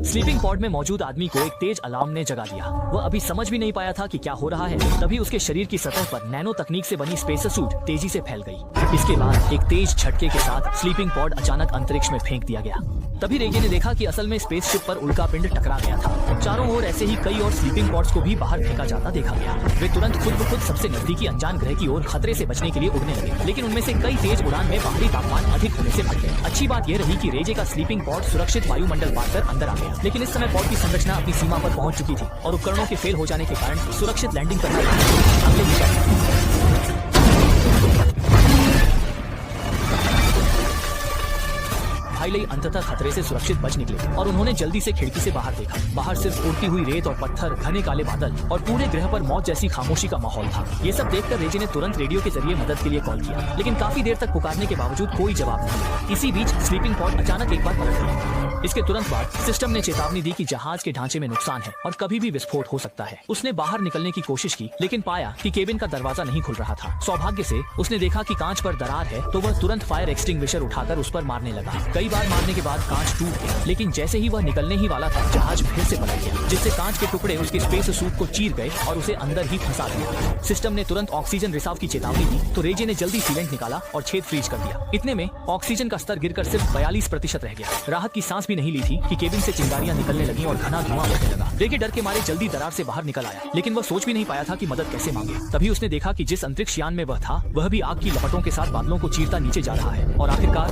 Sleeping pod में मौजूद आदमी को एक तेज अलार्म ने जगा दिया। वह अभी समझ भी नहीं पाया था कि क्या हो रहा है। तभी उसके शरीर की सतह पर नैनो तकनीक से बनी स्पेसर सूट तेजी से फैल गई। इसके बाद एक तेज झटके के साथ स्लीपिंग पॉड अचानक अंतरिक्ष में फेंक दिया गया। तभी रेजे ने देखा कि असल में स्पेसशिप पर उल्का पिंड टकरा गया था। चारों ओर ऐसे ही कई और स्लीपिंग पॉड्स को भी बाहर फेंका जाता देखा गया। वे तुरंत खुद ब खुद सबसे नजदीकी अनजान ग्रह की ओर खतरे से बचने के लिए उड़ने लगे, लेकिन उनमें से कई तेज उड़ान में बाहरी तापमान अधिक होने से फट गए। अच्छी बात यह रही कि रेजे का स्लीपिंग पॉड सुरक्षित वायुमंडल पार कर अंदर आ गया, लेकिन इस समय पॉड की संरचना अपनी सीमा पर पहुंच चुकी थी और उपकरणों के फेल हो जाने के कारण सुरक्षित लैंडिंग करना अगले विषय। भाईलई अंततः खतरे से सुरक्षित बच निकले और उन्होंने जल्दी से खिड़की से बाहर देखा। बाहर सिर्फ उड़ती हुई रेत और पत्थर, घने काले बादल और पूरे ग्रह पर मौत जैसी खामोशी का माहौल था। ये सब देखकर रेजे ने तुरंत रेडियो के जरिए मदद के लिए कॉल किया, लेकिन काफी देर तक पुकारने के बावजूद कोई जवाब नहीं मिला। इसी बीच स्लीपिंग पॉड अचानक एक बार पलट गया। इसके तुरंत बाद सिस्टम ने चेतावनी दी कि जहाज के ढांचे में नुकसान है और कभी भी विस्फोट हो सकता है। उसने बाहर निकलने की कोशिश की, लेकिन पाया कि केबिन का दरवाजा नहीं खुल रहा था। सौभाग्य से उसने देखा कि कांच पर दरार है, तो वह तुरंत फायर एक्सटिंग्विशर उठाकर उस पर मारने लगा। कई बार मारने के बाद कांच टूट गया, लेकिन जैसे ही वह निकलने ही वाला था, जहाज फिर से पलट गया, जिससे कांच के टुकड़े उसके स्पेस सूट को चीर गए और उसे अंदर ही फंसा दिया। सिस्टम ने तुरंत ऑक्सीजन रिसाव की चेतावनी दी, तो रेजे ने जल्दी सीलेंट निकाला और छेद फ्रीज कर दिया। इतने में ऑक्सीजन का स्तर गिरकर सिर्फ 42% रह गया। राहत की सांस भी नहीं ली थी कि केबिन से चिंगारियां निकलने लगी और घना धुआं उठने लगा। रेगे डर के मारे जल्दी दरार से बाहर निकल आया, लेकिन वह सोच भी नहीं पाया था कि मदद कैसे मांगे। तभी उसने देखा कि जिस अंतरिक्ष यान में वह था, वह भी आग की लपटों के साथ बादलों को चीरता नीचे जा रहा है और आखिरकार